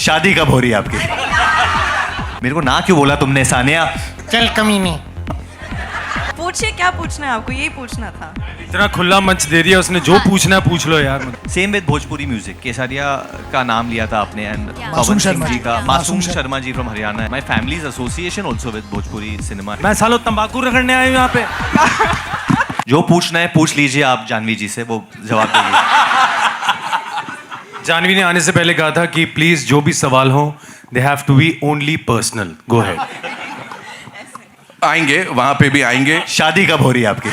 शादी कब हो रही है आपकी? मेरे को ना क्यों बोला तुमने सानिया? चल कमीने। पूछिए, क्या पूछना है आपको? यही पूछना था। इतना खुला मंच दे दिया उसने, जो पूछना है पूछ लो यार। Same with Bhojpuri music. Kesariya का नाम लिया था आपने एंड मासूम शर्मा जी का, जी। Masoom Sharma ji from Haryana. My families association also with Bhojpuri cinema. मैं सालों तंबाकू रगड़ने आया हूँ यहाँ पे। जो पूछना है पूछ लीजिए आप जानवी जी से, वो जवाब देंगे। जानवी ने आने से पहले कहा था कि प्लीज जो भी सवाल हो they have to be only personal. Go ahead. आएंगे, वहां पे भी आएंगे। शादी कब हो रही है आपकी?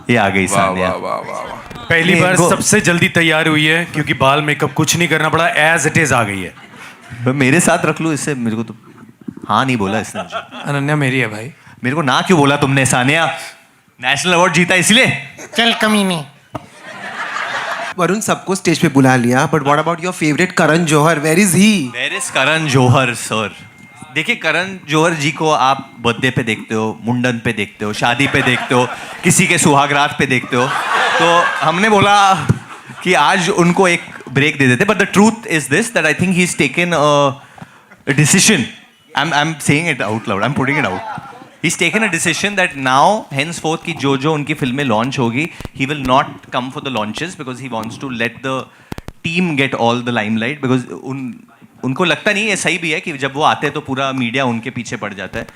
ये आ गई वाह सानिया। वाह वाह वाह वाह। पहली नहीं, बार इनको- सबसे जल्दी तैयार हुई है क्योंकि बाल मेकअप कुछ नहीं करना पड़ा, एज इट इज आ गई है। मेरे साथ रख लो इससे, मेरे को तो हाँ नहीं बोला इसने मुझे। अनन्या मेरी है भाई। मेरे को ना क्यों बोला तुमने सानिया? नेशनल अवार्ड जीता इसलिए। चल कमीने। वरुण सबको स्टेज पे बुला लिया, but what about your favourite Karan Johar? Where is he? Where is Karan Johar sir? देखिए, करण जौहर जी को आप बर्थडे पे देखते हो, मुंडन पे देखते हो, शादी पे देखते हो, किसी के सुहागरात पे देखते हो, तो हमने बोला कि आज उनको एक ब्रेक दे देते। But the truth is this that I think he is taken a decision. I am saying it out loud, I am putting it out. He's taken a decision that now, henceforth, कि जो उनकी फिल्में launch होगी, he will not come for the launches because he wants to let the team get all the limelight because उनको लगता नहीं, ये सही भी है कि जब वो आते हैं तो पूरा मीडिया उनके पीछे पड़ जाता है.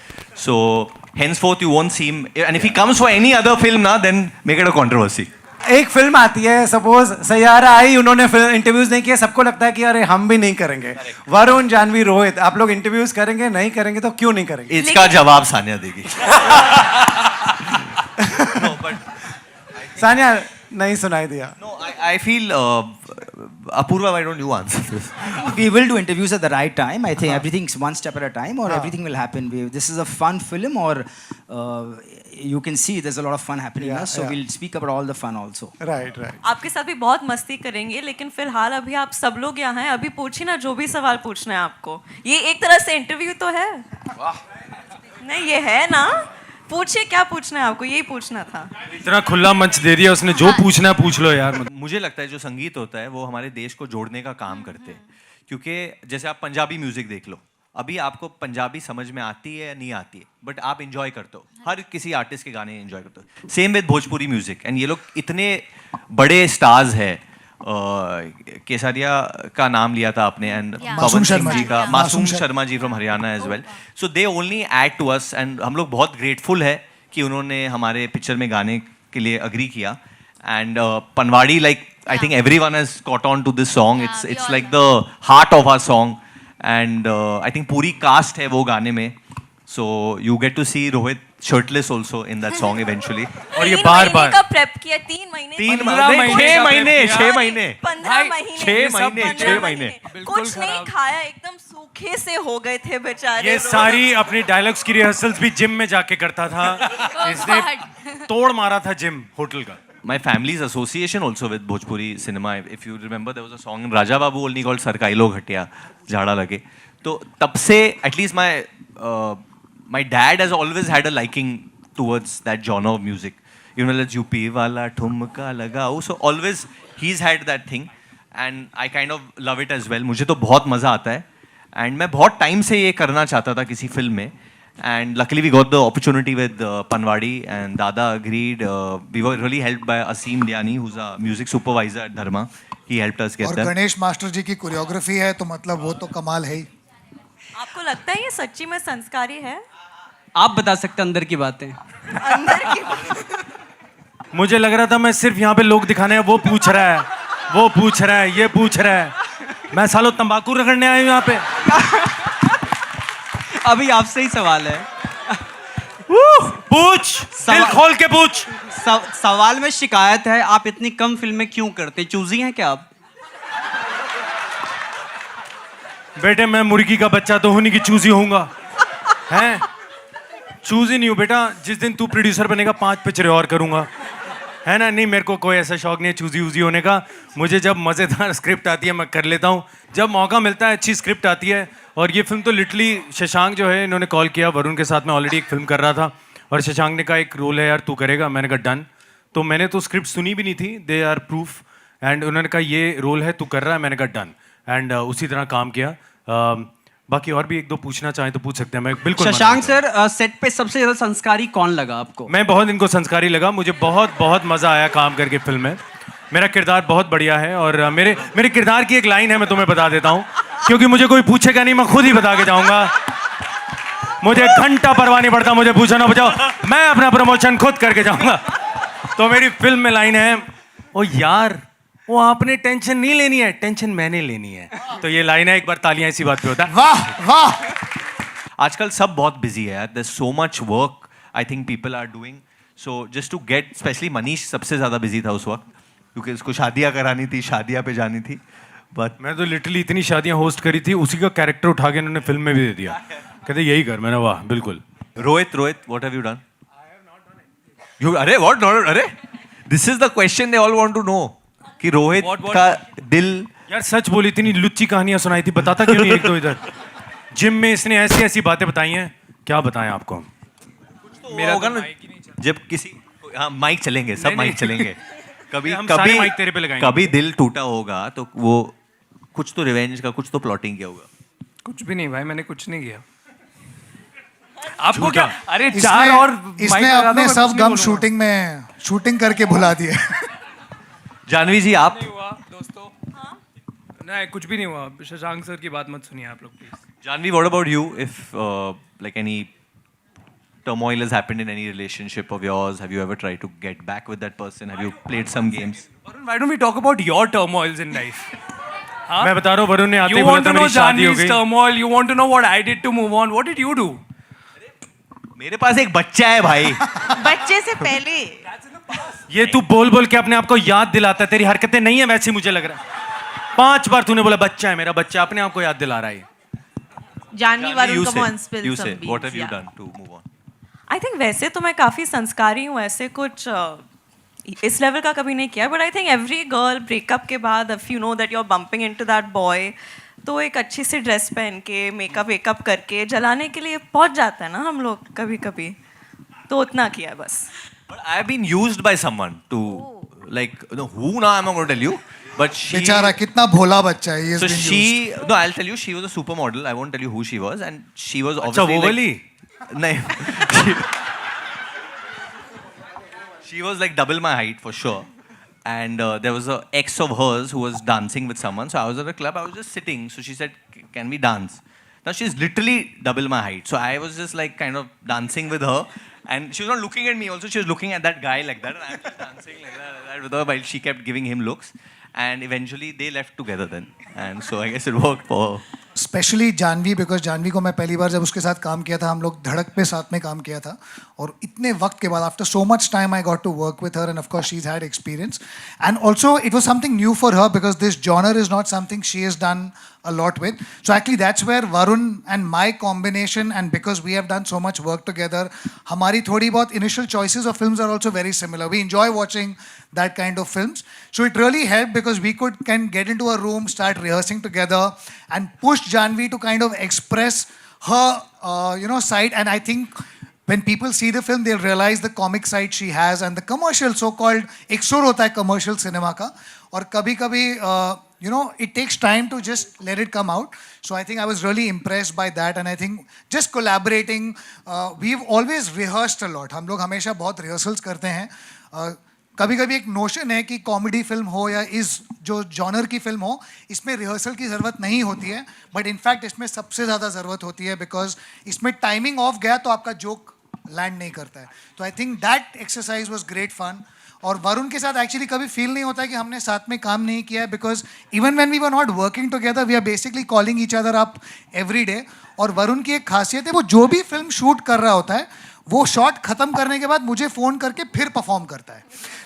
So henceforth you won't see him, and if he comes for any other film ना, then make it a controversy. एक फिल्म आती है, सपोज सैयारा आई, उन्होंने इंटरव्यूज नहीं किया, सबको लगता है कि अरे हम भी नहीं करेंगे. वरुण, जानवी, रोहित, आप लोग इंटरव्यूज करेंगे? नहीं करेंगे तो क्यों नहीं करेंगे? इसका जवाब सानिया देगी. No, but सानिया नहीं सुनाई दिया. no, I feel Apurva, why don't you answer this? We will do interviews at the right time. I think everything's one step at a time, or everything will happen. This is a fun film, or you can see there's a lot of fun happening here. So we'll speak about all the fun also. Right right. आपके साथ भी बहुत मस्ती करेंगे, लेकिन फिलहाल अभी आप सब लोग यहाँ हैं. अभी पूछिए ना जो भी सवाल पूछना है आपको. ये एक तरह से इंटरव्यू तो है. नहीं, ये है ना. पूछिए, क्या पूछना है आपको? यही पूछना था. इतना खुला मंच दे दिया उसने, जो पूछना है पूछ लो यार. मुझे लगता है जो संगीत होता है वो हमारे देश को जोड़ने का काम करते हैं. क्योंकि जैसे आप पंजाबी म्यूजिक देख लो, अभी आपको पंजाबी समझ में आती है या नहीं आती है, बट आप इंजॉय करते हो, हर किसी आर्टिस्ट के गाने इंजॉय करते हो. Same with Bhojpuri music. And ये लोग इतने बड़े स्टार्स है. केसरिया का नाम लिया था आपने एंड पवन सिंह जी का, Masoom Sharma ji from Haryana as well. So they only add to us and हम लोग बहुत ग्रेटफुल है कि उन्होंने हमारे पिक्चर में गाने के लिए अग्री किया. And Panwadi, like I think everyone has caught on to this song. It's like the heart of our song. And I think पूरी कास्ट है वो गाने में. So you get to see Rohit shirtless also in that song eventually. और ये 3 बार महीने बार का prep किया. 3 महीने. 6 महीने महीने का 6 महीने 15 महीने. 6 महीने. कुछ नहीं खाया, एकदम सूखे से हो गए थे बेचारे. ये सारी अपनी डायलॉग्स की रिहर्सल्स भी जिम में जाके करता था. इसने तोड़ मारा था जिम होटल का. My family's association also with Bhojpuri cinema. If you remember, there was a song in Raja Babu only called Sarkailo Ghatia, Jhada Lage. तो तब से at least my dad has always had a liking towards that genre of music. You know, let's UP wala ठुमका लगाओ. So always he's had that thing, and I kind of love it as well. मुझे तो बहुत मजा आता है, and मैं बहुत टाइम से ये करना चाहता था किसी फिल्म में. And luckily we got the opportunity with Panwadi, and Dada agreed. We were really helped by Asim Diani, who's a music supervisor at Dharma. He helped us get और there. गणेश मास्टर जी की choreography है तो मतलब वो तो कमाल है ही. आपको लगता है ये सच्ची में संस्कारी है? आप बता सकते हैं अंदर की बातें. अंदर की मुझे लग रहा था मैं सिर्फ यहाँ पे लोग दिखाने हैं, वो पूछ रहा है, वो पूछ रहा है, ये पूछ रहा है. मैं सालों तंबाकू रगड़ने आया हूँ यहाँ पे. अभी आपसे ही सवाल है. पूछ, दिल खोल के पूछ. सवाल में शिकायत है, आप इतनी कम फिल्में क्यों करते? चूजी हैं क्या आप? बेटे, मैं मुर्गी का बच्चा तो हूं नहीं कि चूजी होऊंगा. हैं? चूजी नहीं हूं बेटा. जिस दिन तू प्रोड्यूसर बनेगा 5 पिक्चरें और करूंगा, है ना. नहीं, मेरे को कोई ऐसा शौक नहीं है चूजी वूजी होने का. मुझे जब मज़ेदार स्क्रिप्ट आती है मैं कर लेता हूँ. जब मौका मिलता है, अच्छी स्क्रिप्ट आती है. और ये फिल्म तो लिटरली शशांक जो है, इन्होंने कॉल किया, वरुण के साथ मैं ऑलरेडी एक फिल्म कर रहा था, और शशांक ने कहा एक रोल है यार, तू करेगा. मैंने कहा डन. तो मैंने तो स्क्रिप्ट सुनी भी नहीं थी, दे आर प्रूफ. एंड उन्होंने कहा ये रोल है, तू कर रहा है. मैंने कहा डन. एंड उसी तरह काम किया. बाकी और भी एक दो पूछना चाहें तो पूछ सकते हैं. मैं बिल्कुल मना शशांक नहीं करूंगा. सर, सेट पे सबसे ज्यादा संस्कारी कौन लगा आपको? मैं बहुत इनको संस्कारी लगा. मुझे बहुत बहुत मजा आया काम करके फिल्म में. मेरा किरदार बहुत बढ़िया है और मेरे किरदार की एक लाइन है, मैं तुम्हें बता देता हूँ, क्योंकि मुझे कोई पूछेगा नहीं, मैं खुद ही बता के जाऊंगा. मुझे घंटा परवाह नहीं पड़ता, मुझे पूछो ना पूछो, मैं अपना प्रमोशन खुद करके जाऊंगा. तो मेरी फिल्म में लाइन है, ओ यार वो आपने टेंशन नहीं लेनी है, टेंशन मैंने लेनी है. तो ये लाइन है. एक बार तालियां इसी बात पे होता है. वाह वाह. आजकल सब बहुत बिजी है. There so much work I think people are doing. So just to get, especially Manish सबसे ज्यादा बिजी था उस वक्त, क्योंकि उसको शादियां करानी थी, शादियां पे जानी थी. बट मैं तो लिटरली इतनी शादियां होस्ट करी थी, उसी का कैरेक्टर उठा के इन्होंने फिल्म में भी दे दिया. कहते यही कर. मैंने वाह बिल्कुल. Rohit, what have you done? You, अरे what not? अरे this is the question they all want to know कि रोहित What? का दिल. यार सच बोली, इतनी लुच्ची कहानियां सुनाई थी, बताता क्यों नहीं एक दो इधर. जिम में इसने ऐसी ऐसी बातें बताई हैं, क्या बताएं आपको. मेरा होगा ना जब किसी, हाँ माइक चलेंगे, सब माइक चलेंगे. कभी हम सारे कभी mic तेरे पे लगाएंगे. कभी दिल टूटा होगा तो वो कुछ तो रिवेंज का, कुछ तो प्लॉटिंग किया होगा. कुछ भी नहीं भाई, मैंने कुछ नहीं किया. आपको झूठा. क्या? अरे चार और mic इसने लगा दो, अपने मैं सब कुछ नहीं गम बोलूंगा. शूटिंग में शूटिंग करके भुला दिए. जानवी जी आप? नहीं हुआ दोस्तों. नहीं कुछ भी नहीं हुआ. शशांक सर की बात मत सुनिए आप लोग please. Janvi, what about you? If like any turmoil has happened in any relationship of yours, have you ever tried to get back with that person? Have you played some games? Varun, why don't we talk about your turmoils in life? हाँ? मैं बता रहा हूँ, वरुण ने आते You ही बोला want था to know मेरी शादी हो Janvi's गई. turmoil. You want to know what I did to move on. What did you do? मेरे पास एक बच्चा है भाई. बच्चे से पहले ये तू बोल बोल के अपने आप को याद दिलाता है. तेरी हरकतें नहीं है वैसी, मुझे लग रहा है. 5 बार तूने बोला बच्चा है मेरा, बच्चा अपने आप को याद दिला रहा है. Janvi, Janvi, Varun, you come say, on, spill you some say, what have beans, you yeah. done to move on? I think वैसे तो मैं काफ़ी संस्कारी हूँ, ऐसे कुछ इस लेवल का कभी नहीं किया. But I think every girl breakup के बाद, if you know that you are bumping into that boy, तो एक अच्छी सी ड्रेस पहन के, मेकअप वेकअप करके जलाने के लिए पहुंच जाता है ना हम लोग कभी कभी. तो उतना किया बस. But I have been used by someone to like, no, who now I'm not going to tell you, but she. बेचारा कितना भोला बच्चा है. He has So been she, used. no, I'll tell you, she was a supermodel. I won't tell you who she was, and she was अच्छा obviously वो वाली. नहीं. She was like double my height for sure, and there was a ex of hers who was dancing with someone. So I was at a club. I was just sitting. So she said, "Can we dance?" Now she's literally double my height. So I was just like kind of dancing with her. And she was not looking at me also, she was looking at that guy like that. And I was just dancing like that with her while she kept giving him looks. And eventually they left together then. And so I guess it worked for her. Especially Janvi, because Janvi को मैं पहली बार जब उसके साथ काम किया था, हम लोग धड़क पे साथ में काम किया था, और इतने वक्त के बाद, after so much time, I got to work with her, and of course she has had experience, and also it was something new for her because this genre is not something she has done a lot with. So actually that's where Varun and my combination, and because we have done so much work together, hamari thodi bahut initial choices of films are also very similar. We enjoy watching that kind of films. So it really helped because we can get into a room, start rehearsing together, and push Janvi to kind of express her side. And I think when people see the film, they'll realize the comic side she has, and the commercial, so-called एक सुर होता है commercial cinema का, और कभी-कभी it takes time to just let it come out. So I think I was really impressed by that, and I think just collaborating, we've always rehearsed a lot. हम लोग हमेशा बहुत rehearsals करते हैं. कभी-कभी एक नोशन है कि कॉमेडी फिल्म हो या इस जो जॉनर की फिल्म हो, इसमें रिहर्सल की ज़रूरत नहीं होती है, बट इनफैक्ट इसमें सबसे ज़्यादा ज़रूरत होती है, बिकॉज इसमें टाइमिंग ऑफ गया तो आपका जोक लैंड नहीं करता है. तो I think that exercise was great fun. और वरुण के साथ एक्चुअली कभी फील नहीं होता है कि हमने साथ में काम नहीं किया है, because even when we were not working together, we are basically calling each other up every day. और वरुण की एक खासियत है, वो जो भी फिल्म शूट कर रहा होता है, वो शॉट खत्म करने के बाद मुझे फ़ोन करके फिर परफॉर्म करता है.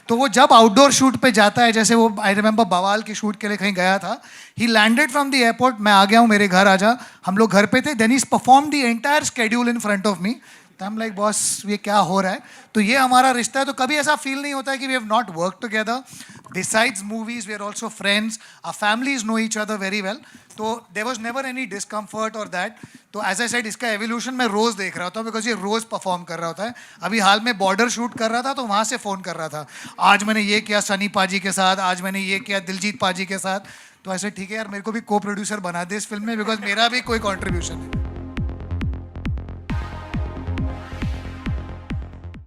तो वो जब आउटडोर शूट पे जाता है, जैसे वो आई रिमेंबर बवाल की शूट के लिए कहीं गया था, ही लैंडेड फ्रॉम द एयरपोर्ट, मैं आ गया हूँ, मेरे घर आ जा, हम लोग घर पे थे, then he perform the entire schedule in front of me. तो हम लाइक बॉस ये क्या हो रहा है. तो ये हमारा रिश्ता है. तो कभी ऐसा फील नहीं होता है कि we have not work together. Besides movies we are also friends, our families know each other very well. तो there was never any discomfort और दैट. तो एज आई सेड, इसका एवोल्यूशन मैं रोज़ देख रहा होता हूँ, बिकॉज ये रोज़ परफॉर्म कर रहा होता है. अभी हाल में बॉर्डर शूट कर रहा था, तो वहाँ से फ़ोन कर रहा था, आज मैंने ये किया सनी पाजी के साथ, आज मैंने ये किया दिलजीत पाजी के साथ. तो ऐसे ठीक है यार, मेरे को भी को प्रोड्यूसर बना दे इस फिल्म में, बिकॉज मेरा भी कोई कॉन्ट्रीब्यूशन है.